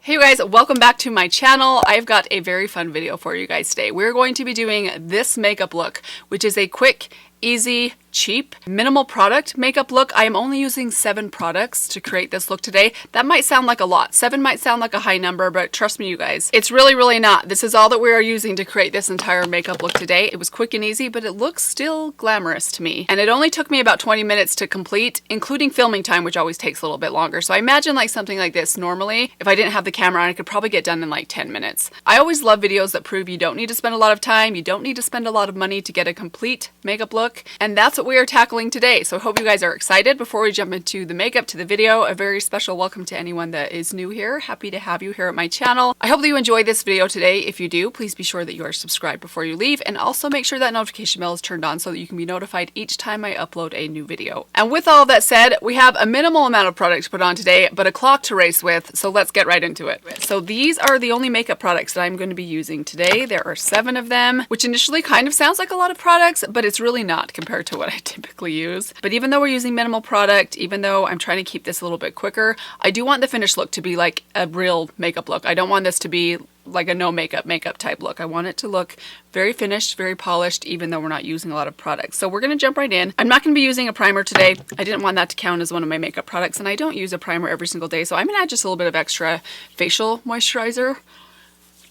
Hey you guys, welcome back to my channel. I've got a very fun video for you guys today. We're going to be doing this makeup look, which is a quick, easy, cheap, minimal product makeup look. I am only using 7 products to create this look today. That might sound like a lot. 7 might sound like a high number, but trust me you guys, it's really not. This is all that we are using to create this entire makeup look today. It was quick and easy, but it looks still glamorous to me. And it only took me about 20 minutes to complete, including filming time, which always takes a little bit longer. So I imagine like something like this normally, if I didn't have the camera on, I could probably get done in like 10 minutes. I always love videos that prove you don't need to spend a lot of time, you don't need to spend a lot of money to get a complete makeup look. And that's what we are tackling today. So I hope you guys are excited. Before we jump into the makeup, to the video, a very special welcome to anyone that is new here. Happy to have you here at my channel. I hope that you enjoy this video today. If you do, please be sure that you are subscribed before you leave, and also make sure that notification bell is turned on so that you can be notified each time I upload a new video. And with all that said, we have a minimal amount of product to put on today, but a clock to race with, so let's get right into it. So these are the only makeup products that I'm going to be using today. There are 7 of them, which initially kind of sounds like a lot of products, but it's really not compared to what I typically use. But even though we're using minimal product, even though I'm trying to keep this a little bit quicker, I do want the finished look to be like a real makeup look. I don't want this to be like a no makeup type look. I want it to look very finished, very polished, even though we're not using a lot of products. So we're going to jump right in. I'm not going to be using a primer today. I didn't want that to count as one of my makeup products, and I don't use a primer every single day. So I'm going to add just a little bit of extra facial moisturizer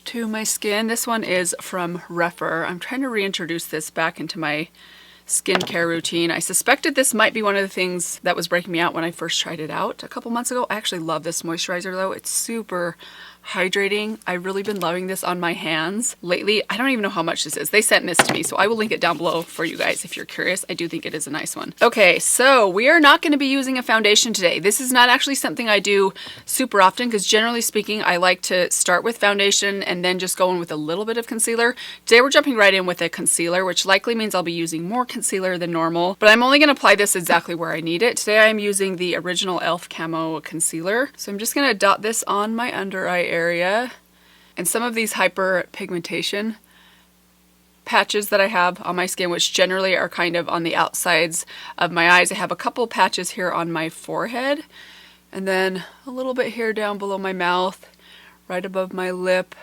to my skin. This one is from Refer. I'm trying to reintroduce this back into my skincare routine. I suspected this might be one of the things that was breaking me out when I first tried it out a couple months ago. I actually love this moisturizer though. It's super hydrating. I've really been loving this on my hands lately. I don't even know how much this is. They sent this to me, so I will link it down below for you guys if you're curious. I do think it is a nice one. Okay, so we are not going to be using a foundation today. This is not actually something I do super often because generally speaking, I like to start with foundation and then just go in with a little bit of concealer. Today we're jumping right in with a concealer, which likely means I'll be using more concealer than normal, but I'm only going to apply this exactly where I need it. Today I'm using the original e.l.f. Camo concealer. So I'm just going to dot this on my under eye area, and some of these hyperpigmentation patches that I have on my skin, which generally are kind of on the outsides of my eyes. I have a couple patches here on my forehead, and then a little bit here down below my mouth, right above my lip.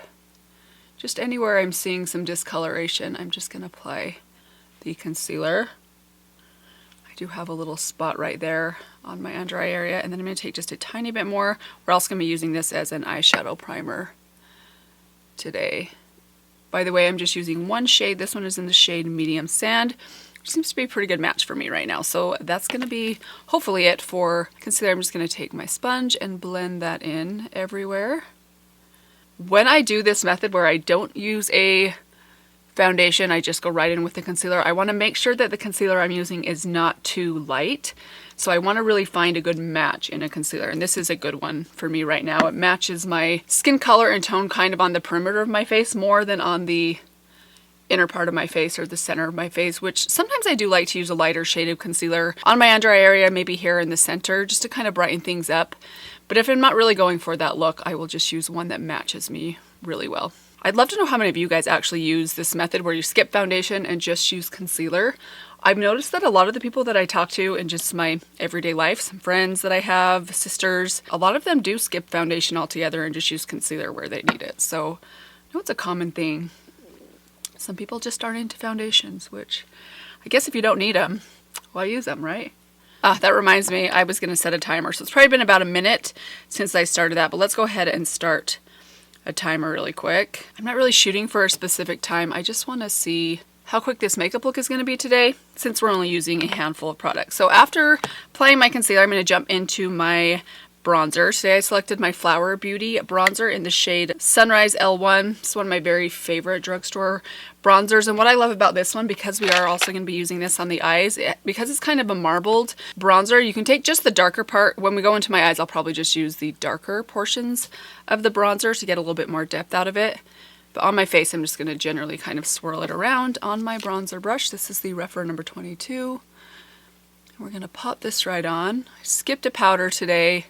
Just anywhere I'm seeing some discoloration, I'm just going to apply the concealer. I do have a little spot right there on my under eye area, and then I'm going to take just a tiny bit more. We're also going to be using this as an eyeshadow primer today. By the way, I'm just using one shade. This one is in the shade Medium Sand, which seems to be a pretty good match for me right now. So that's going to be hopefully it for concealer. I'm just going to take my sponge and blend that in everywhere. When I do this method where I don't use a foundation, I just go right in with the concealer. I want to make sure that the concealer I'm using is not too light. So I want to really find a good match in a concealer, and this is a good one for me right now. It matches my skin color and tone kind of on the perimeter of my face more than on the inner part of my face or the center of my face, which sometimes I do like to use a lighter shade of concealer on my under eye area, maybe here in the center, just to kind of brighten things up. But if I'm not really going for that look, I will just use one that matches me really well. I'd love to know how many of you guys actually use this method where you skip foundation and just use concealer. I've noticed that a lot of the people that I talk to in just my everyday life, some friends that I have, sisters, a lot of them do skip foundation altogether and just use concealer where they need it. So I know it's a common thing. Some people just aren't into foundations, which I guess if you don't need them, why use them, right? That reminds me, I was going to set a timer. So it's probably been about a minute since I started that, but let's go ahead and start a timer really quick. I'm not really shooting for a specific time. I just want to see how quick this makeup look is going to be today, since we're only using a handful of products. So after applying my concealer, I'm going to jump into my bronzer. Today I selected my Flower Beauty bronzer in the shade Sunrise L1. It's one of my very favorite drugstore bronzers, and what I love about this one, because we are also going to be using this on the eyes, because it's kind of a marbled bronzer, you can take just the darker part. When we go into my eyes, I'll probably just use the darker portions of the bronzer to get a little bit more depth out of it. But on my face, I'm just going to generally kind of swirl it around on my bronzer brush. This is the Refer number 22. We're going to pop this right on. I skipped a powder today.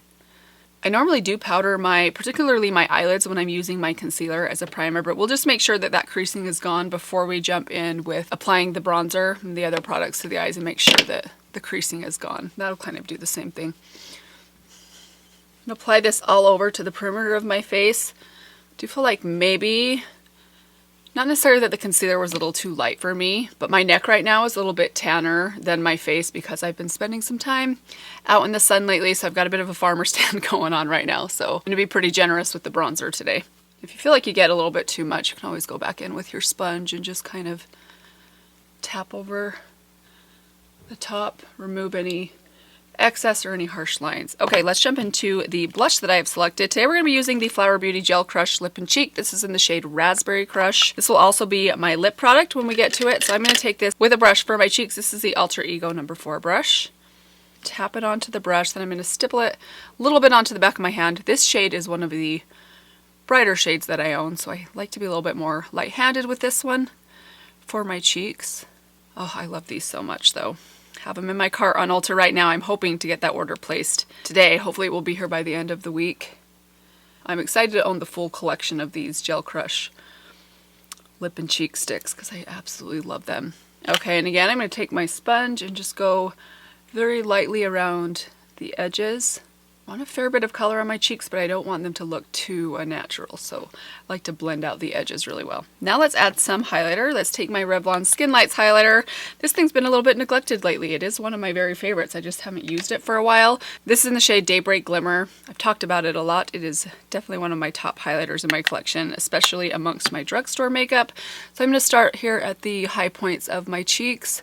I normally do powder particularly my eyelids when I'm using my concealer as a primer, but we'll just make sure that that creasing is gone before we jump in with applying the bronzer and the other products to the eyes, and make sure that the creasing is gone. That'll kind of do the same thing. gonna apply this all over to the perimeter of my face. I do feel like maybe, not necessarily that the concealer was a little too light for me, but my neck right now is a little bit tanner than my face because I've been spending some time out in the sun lately, so I've got a bit of a farmer's tan going on right now. So I'm going to be pretty generous with the bronzer today. If you feel like you get a little bit too much, you can always go back in with your sponge and just kind of tap over the top, remove any excess or any harsh lines. Okay, let's jump into the blush that I have selected. Today we're going to be using the Flower Beauty Gel Crush Lip and Cheek. This is in the shade Raspberry Crush. This will also be my lip product when we get to it. So I'm going to take this with a brush for my cheeks. This is the Alter Ego number 4 brush. Tap it onto the brush, then I'm going to stipple it a little bit onto the back of my hand. This shade is one of the brighter shades that I own, so I like to be a little bit more light-handed with this one for my cheeks. Oh, I love these so much though. Have them in my cart on Ulta right now. I'm hoping to get that order placed today. Hopefully it will be here by the end of the week. I'm excited to own the full collection of these Gel Crush lip and cheek sticks because I absolutely love them. Okay, and again, I'm going to take my sponge and just go very lightly around the edges. I want a fair bit of color on my cheeks, but I don't want them to look too unnatural, so I like to blend out the edges really well. Now let's add some highlighter. Let's take my Revlon Skin Lights highlighter. This thing's been a little bit neglected lately. It is one of my very favorites. I just haven't used it for a while. This is in the shade Daybreak Glimmer. I've talked about it a lot. It is definitely one of my top highlighters in my collection, especially amongst my drugstore makeup. So I'm going to start here at the high points of my cheeks.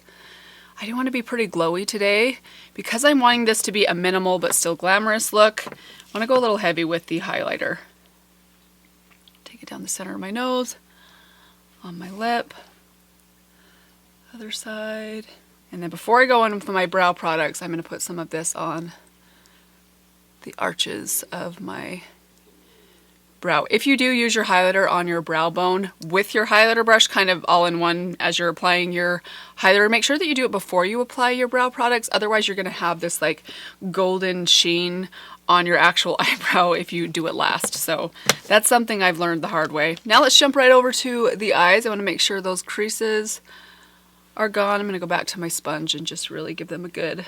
I do want to be pretty glowy today. Because I'm wanting this to be a minimal but still glamorous look, I want to go a little heavy with the highlighter. Take it down the center of my nose, on my lip, other side. And then before I go in with my brow products, I'm going to put some of this on the arches of my brow. If you do use your highlighter on your brow bone with your highlighter brush kind of all in one as you're applying your highlighter, make sure that you do it before you apply your brow products. Otherwise you're going to have this like golden sheen on your actual eyebrow if you do it last. So that's something I've learned the hard way. Now let's jump right over to the eyes. I want to make sure those creases are gone. I'm going to go back to my sponge and just really give them a good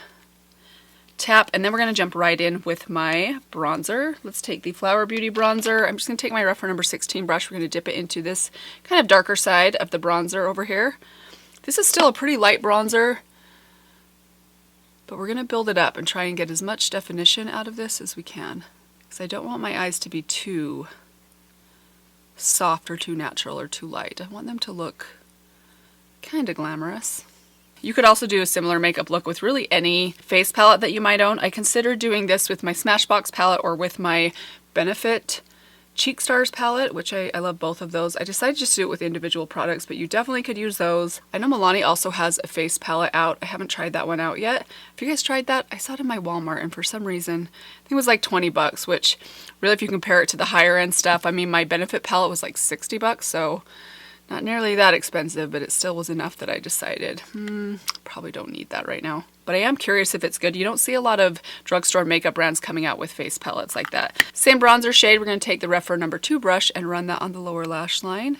tap, and then we're going to jump right in with my bronzer. Let's take the Flower Beauty bronzer. I'm just going to take my Reference number 16 brush. We're going to dip it into this kind of darker side of the bronzer over here. This is still a pretty light bronzer, but we're going to build it up and try and get as much definition out of this as we can, because I don't want my eyes to be too soft or too natural or too light. I want them to look kind of glamorous. You could also do a similar makeup look with really any face palette that you might own. I considered doing this with my Smashbox palette or with my Benefit Cheek Stars palette, which I love both of those. I decided just to do it with individual products, but you definitely could use those. I know Milani also has a face palette out. I haven't tried that one out yet. Have you guys tried that? I saw it in my Walmart, and for some reason, I think it was like 20 bucks, which really if you compare it to the higher end stuff, I mean, my Benefit palette was like 60 bucks, so not nearly that expensive, but it still was enough that I decided, probably don't need that right now. But I am curious if it's good. You don't see a lot of drugstore makeup brands coming out with face palettes like that. Same bronzer shade, we're going to take the Reference number 2 brush and run that on the lower lash line.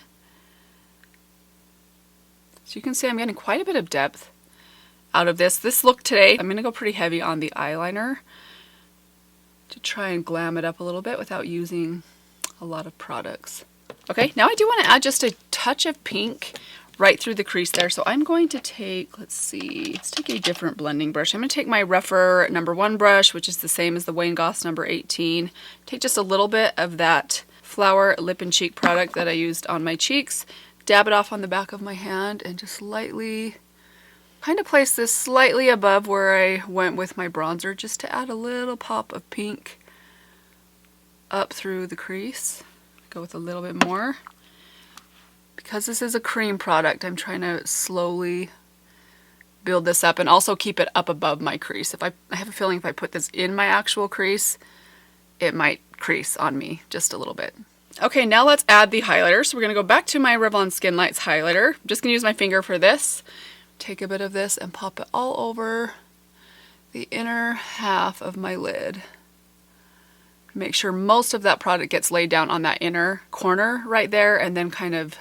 So you can see I'm getting quite a bit of depth out of this. This look today, I'm going to go pretty heavy on the eyeliner to try and glam it up a little bit without using a lot of products. Okay, now I do want to add just a touch of pink right through the crease there. So I'm going to take, let's take a different blending brush. I'm going to take my Reference number 1 brush, which is the same as the Wayne Goss number 18. Take just a little bit of that Flower Lip and Cheek product that I used on my cheeks, dab it off on the back of my hand, and just lightly kind of place this slightly above where I went with my bronzer, just to add a little pop of pink up through the crease. Go with a little bit more. Because this is a cream product, I'm trying to slowly build this up and also keep it up above my crease. I have a feeling if I put this in my actual crease, it might crease on me just a little bit. Okay, now let's add the highlighter. So we're going to go back to my Revlon Skin Lights highlighter. I'm just going to use my finger for this. Take a bit of this and pop it all over the inner half of my lid. Make sure most of that product gets laid down on that inner corner right there, and then kind of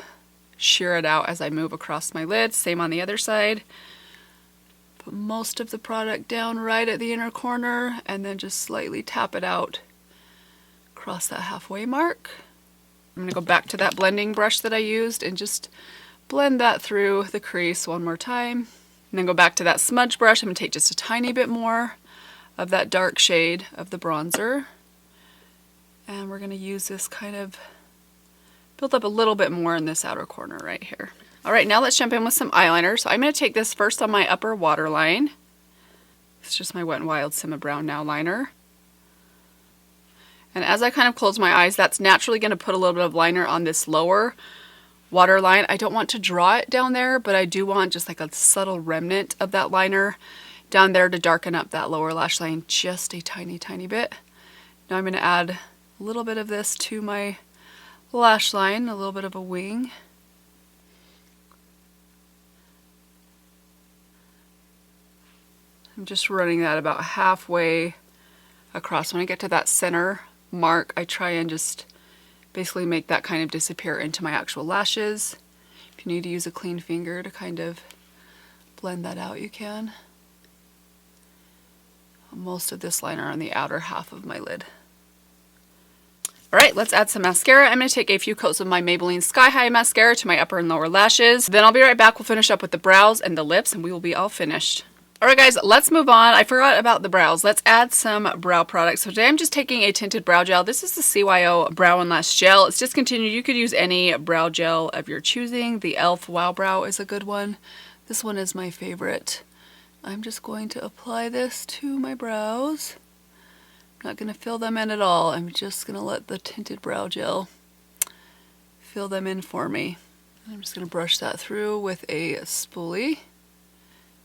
shear it out as I move across my lid. Same on the other side. Put most of the product down right at the inner corner, and then just slightly tap it out across that halfway mark. I'm gonna go back to that blending brush that I used and just blend that through the crease one more time. And then go back to that smudge brush. I'm gonna take just a tiny bit more of that dark shade of the bronzer. And we're gonna use this kind of build up a little bit more in this outer corner right here. All right, now let's jump in with some eyeliner. So I'm gonna take this first on my upper waterline. It's just my Wet n Wild Simma Brown Now liner. And as I kind of close my eyes, that's naturally gonna put a little bit of liner on this lower waterline. I don't want to draw it down there, but I do want just like a subtle remnant of that liner down there to darken up that lower lash line just a tiny, tiny bit. Now I'm gonna add a little bit of this to my lash line, a little bit of a wing. I'm just running that about halfway across. When I get to that center mark, I try and just basically make that kind of disappear into my actual lashes. If you need to use a clean finger to kind of blend that out, you can. Most of this liner on the outer half of my lid. All right, let's add some mascara. I'm gonna take a few coats of my Maybelline Sky High mascara to my upper and lower lashes. Then I'll be right back. We'll finish up with the brows and the lips and we will be all finished. All right guys, let's move on. I forgot about the brows. Let's add some brow products. So today I'm just taking a tinted brow gel. This is the CYO Brow and Lash Gel. It's discontinued. You could use any brow gel of your choosing. The e.l.f. Wow Brow is a good one. This one is my favorite. I'm just going to apply this to my brows. I'm not going to fill them in at all. I'm just going to let the tinted brow gel fill them in for me. I'm just going to brush that through with a spoolie.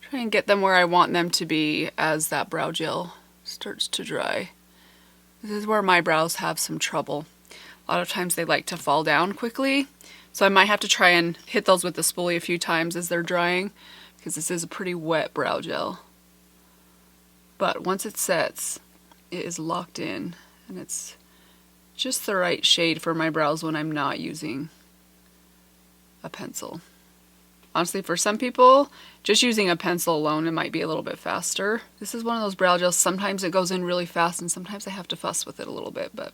Try and get them where I want them to be as that brow gel starts to dry. This is where my brows have some trouble. A lot of times they like to fall down quickly, so I might have to try and hit those with the spoolie a few times as they're drying, because this is a pretty wet brow gel. But once it sets, it is locked in, and it's just the right shade for my brows when I'm not using a pencil. Honestly, for some people, just using a pencil alone, it might be a little bit faster. This is one of those brow gels, sometimes it goes in really fast and sometimes I have to fuss with it a little bit, but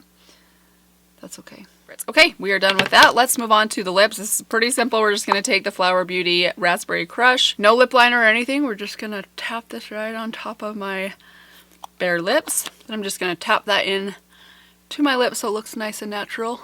that's okay. Okay, we are done with that. Let's move on to the lips. This is pretty simple. We're just gonna take the Flower Beauty Raspberry Crush. No lip liner or anything. We're just gonna tap this right on top of my bare lips. Then I'm just gonna tap that in to my lips so it looks nice and natural.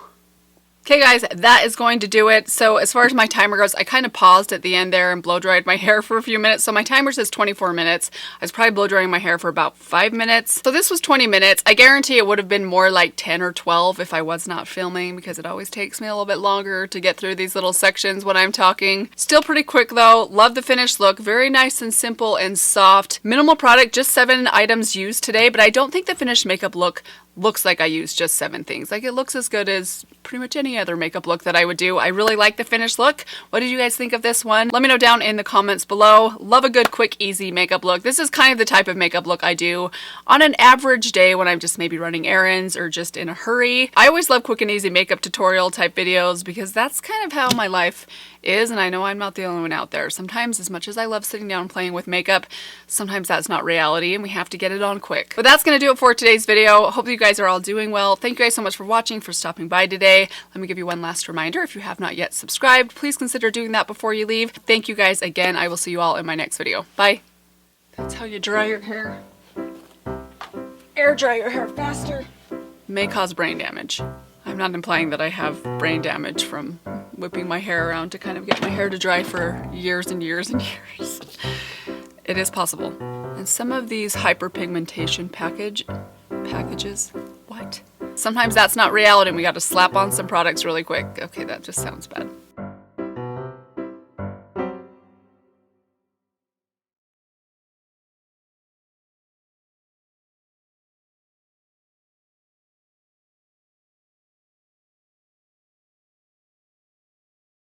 Okay guys, that is going to do it. So as far as my timer goes, I kind of paused at the end there and blow dried my hair for a few minutes. So my timer says 24 minutes. I was probably blow drying my hair for about 5 minutes. So this was 20 minutes. I guarantee it would have been more like 10 or 12 if I was not filming, because it always takes me a little bit longer to get through these little sections when I'm talking. Still pretty quick though. Love the finished look. Very nice and simple and soft. Minimal product, just 7 items used today, but I don't think the finished makeup look looks like I used just 7 things. Like, it looks as good as pretty much any other makeup look that I would do. I really like the finished look. What did you guys think of this one? Let me know down in the comments below. Love a good, quick, easy makeup look. This is kind of the type of makeup look I do on an average day when I'm just maybe running errands or just in a hurry. I always love quick and easy makeup tutorial type videos because that's kind of how my life is, and I know I'm not the only one out there. Sometimes, as much as I love sitting down playing with makeup, sometimes that's not reality and we have to get it on quick. But that's gonna do it for today's video. Hope you guys are all doing well. Thank you guys so much for watching, for stopping by today. Let me give you one last reminder. If you have not yet subscribed, please consider doing that before you leave. Thank you guys again. I will see you all in my next video. Bye. That's how you dry your hair. Air dry your hair faster. May cause brain damage. I'm not implying that I have brain damage from whipping my hair around to kind of get my hair to dry for years and years and years. It is possible. And some of these hyperpigmentation packages, what? Sometimes that's not reality and we got to slap on some products really quick. Okay, that just sounds bad.